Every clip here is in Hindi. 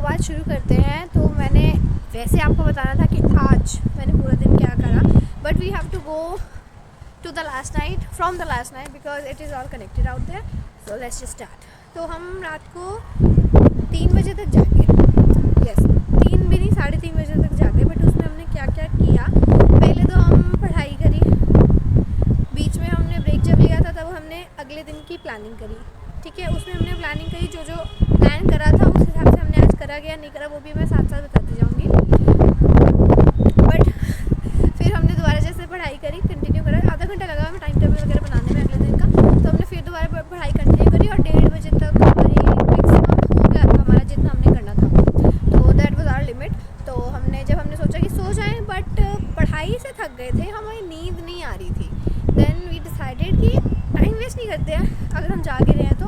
बात शुरू करते हैं। तो मैंने वैसे आपको बताना था कि आज मैंने पूरा दिन क्या करा, but we have to go to the last night from the last night because it is all connected out there. So let's just start. तो हम रात को 3 बजे तक जागे, यस 3 भी नहीं 3:30 बजे तक जागे। बट उसमें हमने क्या क्या किया, पहले तो हम पढ़ाई करी, बीच में हमने ब्रेक जब लिया था तब हमने अगले दिन की प्लानिंग करी। ठीक है, उसमें हमने प्लानिंग करी, जो जो प्लान करा था उस हिसाब से हमने आज करा गया नहीं करा वो भी मैं साथ साथ बताती जाऊँगी। बट फिर हमने दोबारा जैसे पढ़ाई करी, कंटिन्यू करा, आधा घंटा लगा हमें टाइम टेबल वगैरह बनाने में अगले दिन का। तो हमने फिर दोबारा पढ़ाई कंटिन्यू करी और 1:30 बजे तक हमारी मैक्सिमम हो गया था हमारा जितना हमने करना था। तो दैट वाज आवर लिमिट। तो हमने सोचा कि सो जाएं, बट पढ़ाई से थक गए थे, हमें नींद नहीं आ रही थी। देन वी डिसाइडेड कि टाइम वेस्ट नहीं करते हैं, अगर हम जागे रहे हैं तो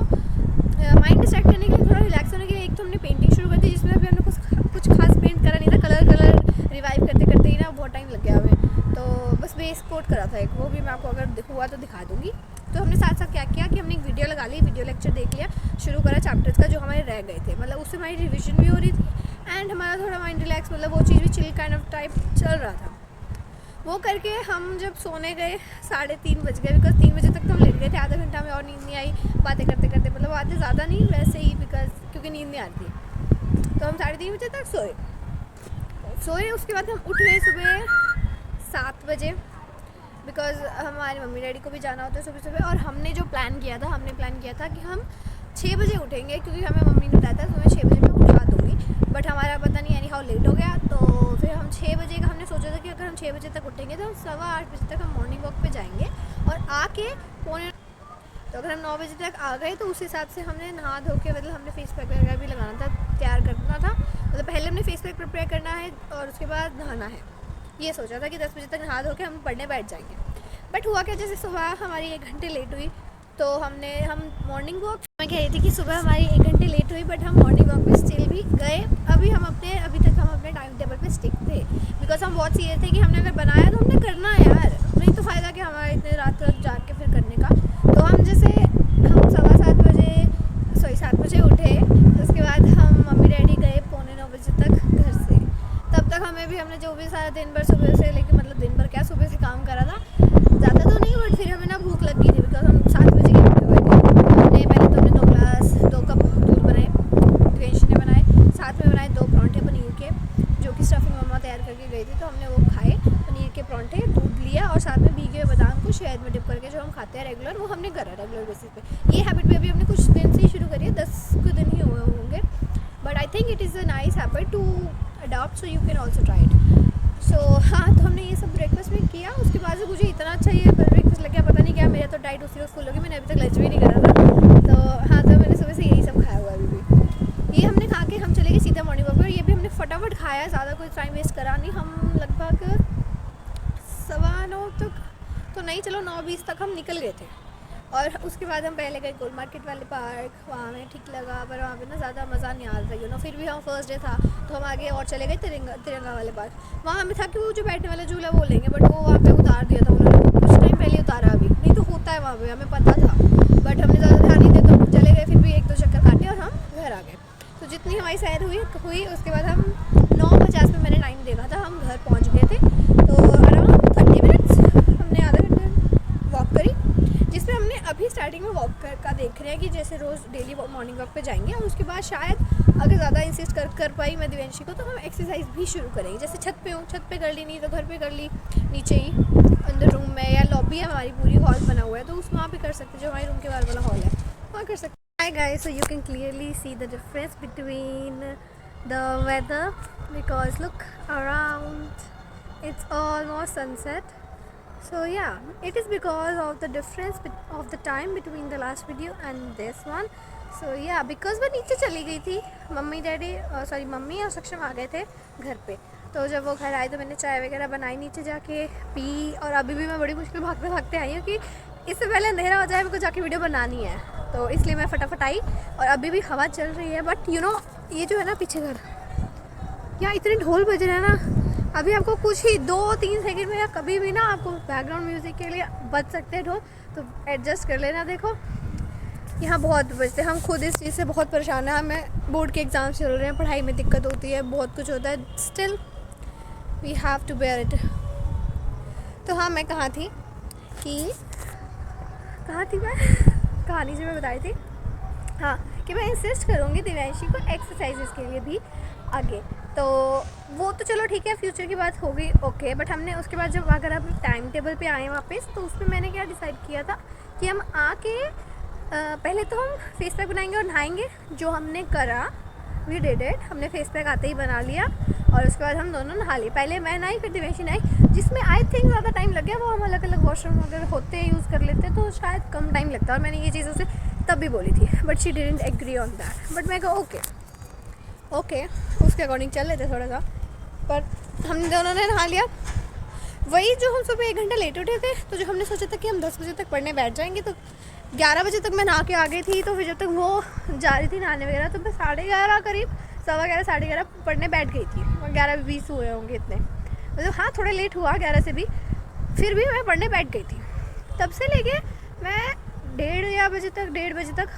माइंड डिस्ट्रैक्ट करने के लिए, थोड़ा रिलैक्स होने के लिए। एक तो हमने पेंटिंग शुरू कर दी जिसमें अभी हमने कुछ खास पेंट करा नहीं था, कलर रिवाइव करते करते ही ना बहुत टाइम लग गया हमें। तो बस बेस कोट करा था एक, वो भी मैं आपको अगर हुआ तो दिखा दूँगी। तो हमने साथ साथ क्या किया कि हमने एक वीडियो लगा ली, वीडियो लेक्चर देख लिया, शुरू करा चैप्टर्स का जो हमारे रह गए थे, मतलब उससे हमारी रिविजन भी हो रही थी एंड हमारा थोड़ा माइंड रिलैक्स, मतलब वो चीज़ भी चिल काइंड ऑफ टाइप चल रहा था। वो करके हम जब सोने गए 3:30 बज गए, बिकॉज 3 बजे तक तो हम लेट गए थे, आधा घंटा में और नींद नहीं आई बातें करते करते, मतलब बातें ज़्यादा नहीं वैसे ही, बिकॉज क्योंकि नींद नहीं आ रही थी। तो हम 3:30 बजे तक सोए। उसके बाद हम उठ गए सुबह 7 बजे, बिकॉज हमारे मम्मी डैडी को भी जाना होता है सुबह सुबह। और हमने जो प्लान किया था कि हम 6 बजे उठेंगे, क्योंकि हमें मम्मी ने बताया था तुम्हें 6 बजे मैं उठा दूँगी। बट हमारा पता नहीं एनी हाउ लेट हो गया। तो फिर हम 6 बजे का हमने सोचा था कि अगर हम 6 बजे तक उठेंगे तो हम 8:15 बजे तक हम मॉर्निंग वॉक पे जाएंगे और आके तो अगर हम 9 बजे तक आ गए तो उस हिसाब से हमने नहा धो के, मतलब हमने फेस पैक वगैरह भी लगाना था, तैयार करना था, मतलब पहले हमने फेस पैक प्रिपेयर करना है और उसके बाद नहाना है। ये सोचा था कि 10 बजे तक नहा धो के हम पढ़ने बैठ जाएंगे। बट हुआ क्या, जैसे सुबह हमारी 1 घंटे लेट हुई तो हम मॉर्निंग वॉक, मैं कह रही थी कि सुबह हमारी 1 घंटे लेट हुई बट हम मॉर्निंग वॉक पे स्टिल भी गए। अभी तक हम अपने टाइम टेबल पे स्टिक थे, बिकॉज हम बहुत सीरियस थे कि हमने अगर बनाया तो हमने करना है यार, नहीं तो फ़ायदा क्या हमारा इतने रात तक जाग के फिर करने का। तो हम 7 बजे उठे, उसके बाद हम मम्मी डैडी गए 8:45 बजे तक घर से। तब तक हमने जो भी सारा दिन भर सुबह से लेके, मतलब दिन भर क्या सुबह से काम करा था, ज़्यादा तो नहीं, बट फिर हमें ना भूख लग गई थी, बिकॉज हम 7 बजे के उठे हुए थे। हमने पहले तो हमने 2 कप दूध बनाए, दिवेंशी ने बनाए, साथ में बनाए 2 परांठे पनीर के, जो कि स्टफिंग मम्मा तैयार करके गई थी, तो हमने वो खाए पनीर के परांठे, दूध लिया और साथ में भीगे हुए बादाम को शहद में डिप करके जो हम खाते हैं रेगुलर, वो हमने करा रेगुलर बेसिस पे। ये हैबिट भी अभी हमने कुछ दिन से ही शुरू करी है, 10 दिन ही हुए होंगे, but I think it is a nice habit to adopt, so you can also try it. So हाँ, तो हमने ये सब ब्रेकफास्ट में किया। उसके बाद से मुझे इतना अच्छा ये ब्रेकफास्ट लग गया, पता नहीं क्या, मेरा तो डाइट उसी वक्त फुल होगी, मैंने अभी तक लंच भी नहीं करा था। तो हाँ, तो मैंने सुबह से यही सब खाया हुआ है अभी भी। ये हमने खा के हम चले गए सीधा मॉर्निंग वॉक पर, और ये भी हमने फटाफट खाया, ज़्यादा कोई टाइम वेस्ट करा नहीं। हम लगभग 9:15 तक तो नहीं, चलो 9:20 तक हम निकल गए थे। और उसके बाद हम पहले गए गोल मार्केट वाले पार्क, वहाँ हमें ठीक लगा, पर वहाँ पे ना ज़्यादा मज़ा नहीं आ रहा था, फिर भी हम फर्स्ट डे था तो हम आगे और चले गए तिरंगा वाले पार्क। वहाँ हमें था कि वो जो बैठने वाला झूला वो लेंगे, बट वो वहाँ पे उतार दिया था उन्होंने, कुछ टाइम पहले उतारा, अभी नहीं तो होता है वहाँ पे, हमें पता था, बट हमने ज़्यादा ध्यान नहीं दिया तो चले गए। फिर भी 1-2 चक्कर काटे और हम घर आ गए। तो जितनी हमारी सैर हुई उसके बाद हम 9:50 में मैंने टाइम देखा था, हम घर पहुँच गए थे। तो अराउंड 30 मिनट्स हमने आधा घंटा वॉक करी, जिसमें हमने अभी स्टार्टिंग में वॉक का देख रहे हैं कि जैसे रोज़ डेली मॉर्निंग वॉक पे जाएंगे, और उसके बाद शायद अगर ज़्यादा इंसिस्ट कर पाई मैं दिवेंशी को, तो हम एक्सरसाइज भी शुरू करेंगे। जैसे छत पे कर ली, नहीं तो घर पे कर ली, नीचे ही अंदर रूम में, या लॉबी है हमारी पूरी, हॉल बना हुआ है तो वहाँ पे कर सकते, जो हमारे रूम के बाहर वाला हॉल है वहाँ कर सकते। Hi guys, so you can clearly see the difference between the weather, because look around, it's almost sunset. So yeah, it is because of the difference of the time between the last video and this one. So yeah, because मैं नीचे चली गई थी, मम्मी और सक्षम आ गए थे घर पे। तो जब वो घर आए तो मैंने चाय वगैरह बनाई, नीचे जाके पी, और अभी भी मैं बड़ी मुश्किल भागते भागते आई हूँ कि इससे पहले अंधेरा हो जाए, मेरे को जाके वीडियो बनानी है, तो इसलिए मैं फटाफट आई। और अभी भी हवा चल रही है, बट यू नो ये जो है ना पीछे घर, यहाँ इतने ढोल बज रहे हैं ना, अभी आपको कुछ ही 2-3 सेकंड में या कभी भी ना आपको बैकग्राउंड म्यूज़िक के लिए बज सकते हैं ढोल, तो एडजस्ट कर लेना। देखो यहाँ बहुत बजते हैं। हम खुद इस चीज़ से बहुत परेशान हैं। हमें बोर्ड के एग्ज़ाम चल रहे हैं, पढ़ाई में दिक्कत होती है, बहुत कुछ होता है, still we have to bear it. तो हाँ, मैं कहाँ थी मैं कहानी से मैं बताई थी, हाँ, कि मैं इंसिस्ट करूँगी दिव्यांशी को एक्सरसाइजेस के लिए भी आगे। तो वो तो चलो ठीक है, फ्यूचर की बात हो गई, ओके। बट हमने उसके बाद जब अगर आप टाइम टेबल पे आए वापस, तो उसमें मैंने क्या डिसाइड किया था कि हम आके पहले तो हम फेस पैक बनाएंगे और नहाएंगे। जो हमने करा, वी डिड इट। हमने फेस पैक आते ही बना लिया और उसके बाद हम दोनों नहा लिए। पहले मैं नहाई, फिर दिव्यांशी नहाई, जिसमें आई थिंक ज़्यादा टाइम लग गया। वो हम अलग अलग वॉशरूम अगर होते यूज़ कर लेते तो शायद कम टाइम लगता। और मैंने ये चीज़ उसे तब भी बोली थी, but she didn't agree on that. But मैं कहा ओके, उसके अकॉर्डिंग चल लेते थोड़ा सा। पर हम दोनों ने नहा लिया। वही जो हम सुबह 1 घंटा लेट उठे थे, तो जो हमने सोचा था कि हम 10 बजे तक पढ़ने बैठ जाएंगे, तो 11 बजे तक मैं नहा के आ गई थी। तो फिर जब तक वो जा रही थी नहाने वगैरह, तो मैं 11:30 करीब 11:15 11:30 पढ़ने बैठ गई थी। और 11:20 हुए होंगे इतने, मतलब हाँ थोड़ा लेट हुआ 11 से भी, फिर भी मैं पढ़ने बैठ गई थी। तब से लेके मैं 1:30 बजे तक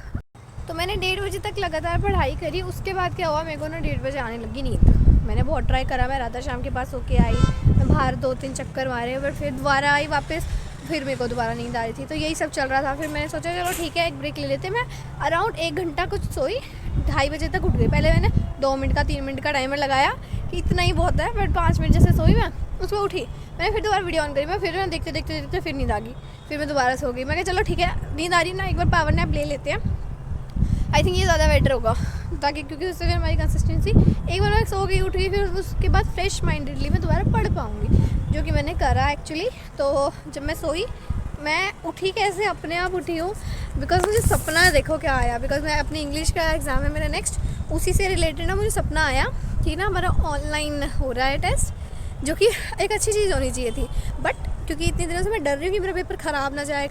तो मैंने 1:30 बजे तक लगातार पढ़ाई करी। उसके बाद क्या हुआ, मेरे को ना 1:30 बजे आने लगी नींद। मैंने बहुत ट्राई करा, मैं राधा श्याम के पास होके आई, मैं बाहर 2-3 चक्कर मारे, बट फिर दोबारा आई वापस, फिर मेरे को दोबारा नींद आ रही थी। तो यही सब चल रहा था। फिर मैंने सोचा चलो ठीक है, एक ब्रेक ले लेते। मैं अराउंड 1 घंटा कुछ सोई, 2:30 बजे तक उठ गई। पहले मैंने 2 मिनट का 3 मिनट का टाइमर लगाया कि इतना ही बहुत है, बट 5 मिनट जैसे सोई मैं, उसमें उठी। मैंने फिर दोबारा वीडियो ऑन करी, मैं फिर देखते फिर नींद आ गई। फिर मैं दोबारा सो गई। मैं कहा चलो ठीक है, नींद आ रही ना, एक बार पावर नैप ले लेते हैं। आई थिंक ये ज़्यादा बेटर होगा, ताकि क्योंकि उससे फिर हमारी कंसिस्टेंसी, एक बार मैं सो गई उठ गई, फिर उसके बाद फ्रेश माइंडेडली मैं दोबारा पढ़ पाऊँगी, जो कि मैंने करा एक्चुअली। तो जब मैं सोई, मैं उठी कैसे, अपने आप उठी हूँ, बिकॉज मुझे सपना देखो क्या आया। बिकॉज मैं अपनी इंग्लिश का एग्ज़ाम है मेरा नेक्स्ट, उसी से रिलेटेड ना मुझे सपना आया कि ना हमारा ऑनलाइन हो रहा है टेस्ट, जो कि एक अच्छी चीज़ होनी चाहिए थी। बट क्योंकि इतने दिनों से मैं डर रही हूँ कि मेरा पेपर ख़राब ना जाए,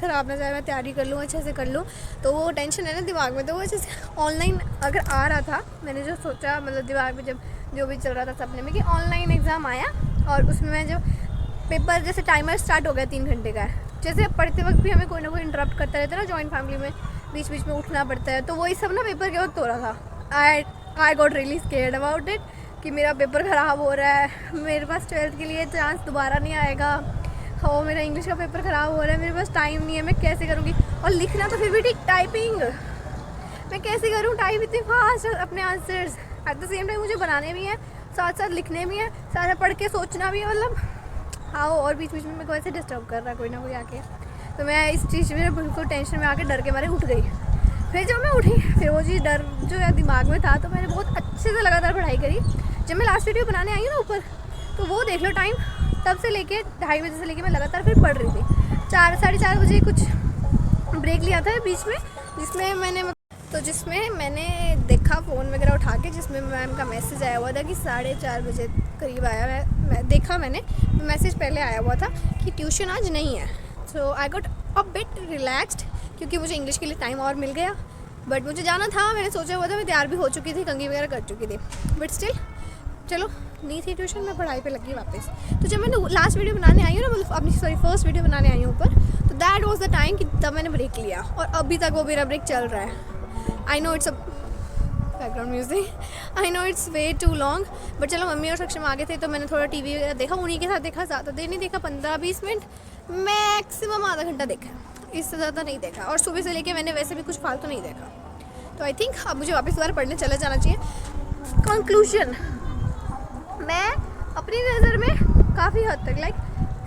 मैं तैयारी कर लूँ, अच्छे से कर लूँ, तो वो टेंशन है ना दिमाग में। तो वो अच्छे से ऑनलाइन अगर आ रहा था, मैंने जो सोचा, मतलब दिमाग में जब जो भी चल रहा था सपने में, कि ऑनलाइन एग्ज़ाम आया और उसमें मैं जो पेपर, जैसे टाइमर स्टार्ट हो गया 3 घंटे का, जैसे पढ़ते वक्त भी हमें कोई ना कोई इंटरप्ट करता रहता है ना, जॉइंट फैमिली में बीच बीच में उठना पड़ता है। तो वही सब ना पेपर के वक्त हो रहा था। I got really scared about it कि मेरा पेपर ख़राब हो रहा है, मेरे पास 12th के लिए चांस दोबारा नहीं आएगा, हो मेरा इंग्लिश का पेपर ख़राब हो रहा है, मेरे पास टाइम नहीं है, मैं कैसे करूँगी। और लिखना तो फिर भी ठीक, टाइपिंग मैं कैसे करूँ, टाइप इतनी फास्ट अपने answers, at the same time मुझे बनाने भी हैं, साथ साथ लिखने भी हैं, सारा पढ़ के सोचना भी है, मतलब हाँ। और बीच बीच में मेरे को ऐसे डिस्टर्ब कर रहा है कोई ना कोई आके, तो मैं इस चीज़ में बिल्कुल टेंशन में आके डर के मारे उठ गई। फिर जब मैं उठी, फिर वो चीज़ डर जो है दिमाग में था, तो मैंने बहुत अच्छे से लगातार पढ़ाई करी। जब मैं लास्ट वीडियो बनाने आई हूँ ना ऊपर, तो वो देख लो टाइम, तब से लेके 2:30 बजे से लेके मैं लगातार फिर पढ़ रही थी। 4 साढ़े 4 बजे कुछ ब्रेक लिया था बीच में, जिसमें मैंने देखा फ़ोन वगैरह उठा के, जिसमें मैम का मैसेज आया हुआ था कि 4:30 बजे करीब आया। मैंने मैसेज पहले आया हुआ था कि ट्यूशन आज नहीं है। So I got a bit relaxed, क्योंकि मुझे इंग्लिश के लिए टाइम और मिल गया। बट मुझे जाना था, मैंने सोचा हुआ था, मैं तैयार भी हो चुकी थी, कंघी वगैरह कर चुकी थी, बट स्टिल चलो नहीं थी ट्यूशन, मैं पढ़ाई पे लगी वापस। तो जब मैंने लास्ट वीडियो बनाने आई हूँ ना, मतलब अपनी फर्स्ट वीडियो बनाने आई हूँ ऊपर, तो दैट वाज द टाइम कि तब मैंने ब्रेक लिया, और अभी तक वो मेरा ब्रेक चल रहा है। I know it's a background music, I know it's way too long, but चलो मम्मी और सक्षम आगे थे, तो मैंने थोड़ा टीवी वगैरह देखा, उन्हीं के साथ देखा, ज़्यादा देर नहीं देखा, 15-20 मिनट, मैक्सिमम आधा घंटा देखा, इससे ज़्यादा नहीं देखा। और सुबह से लेके मैंने वैसे भी कुछ फालतू नहीं देखा। तो आई थिंक अब मुझे वापस दोबारा पढ़ने चला जाना चाहिए। कंक्लूजन, मैं अपनी नज़र में काफ़ी हद तक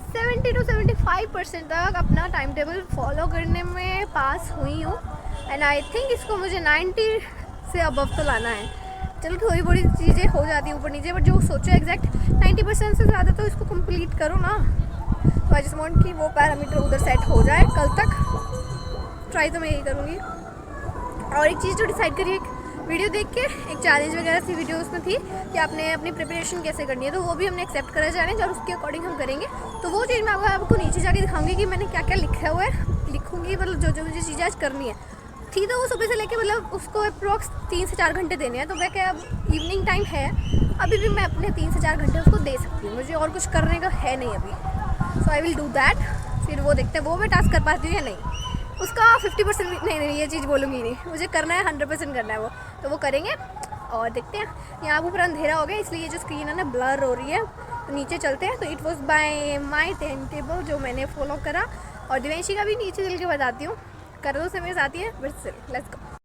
70 to 75% तक अपना टाइम टेबल फॉलो करने में पास हुई हूँ, एंड आई थिंक इसको मुझे 90 से अबव तो लाना है। चलो थोड़ी बड़ी चीज़ें हो जाती हैं ऊपर नीचे, बट जो सोचो एग्जैक्ट 90% से ज़्यादा तो इसको कंप्लीट करो ना। तो आई जस्ट वांट कि वो पैरामीटर उधर सेट हो जाए कल तक, ट्राई तो मैं यही करूँगी। और एक चीज़ जो डिसाइड करी, एक वीडियो देख के एक चैलेंज वगैरह सी वीडियो उसमें थी कि आपने अपनी प्रिपरेशन कैसे करनी है, तो वो भी हमने एक्सेप्ट करा चैलेंज, और उसके अकॉर्डिंग हम करेंगे। तो वो चीज़ मैं आपको नीचे जाके दिखाऊंगी कि मैंने क्या क्या लिखा हुआ है, लिखूँगी, मतलब जो जो मुझे चीज़ें आज करनी है थी। तो वो सुबह से लेके मतलब उसको अप्रॉक्स 3 से 4 घंटे देने हैं। तो मैं क्या, अब इवनिंग टाइम है, अभी भी मैं अपने 3 से 4 घंटे उसको दे सकती हूँ, मुझे और कुछ करने का है नहीं अभी। सो आई विल डू दैट। फिर वो देखते हैं वो मैं टास्क कर पाती हूँ या नहीं। उसका 50% भी नहीं, ये चीज़ बोलूँगी नहीं, मुझे करना है 100% करना है वो, तो वो करेंगे। और देखते हैं, यहाँ ऊपर अंधेरा हो गया इसलिए ये जो स्क्रीन है ना ब्लर हो रही है, तो नीचे चलते हैं। तो it was by my time table जो मैंने फॉलो करा, और दिवेंशी का भी नीचे चल के बताती हूँ, कर दो से मेरे साथ ही है, बट स्टिल लेट्स गो।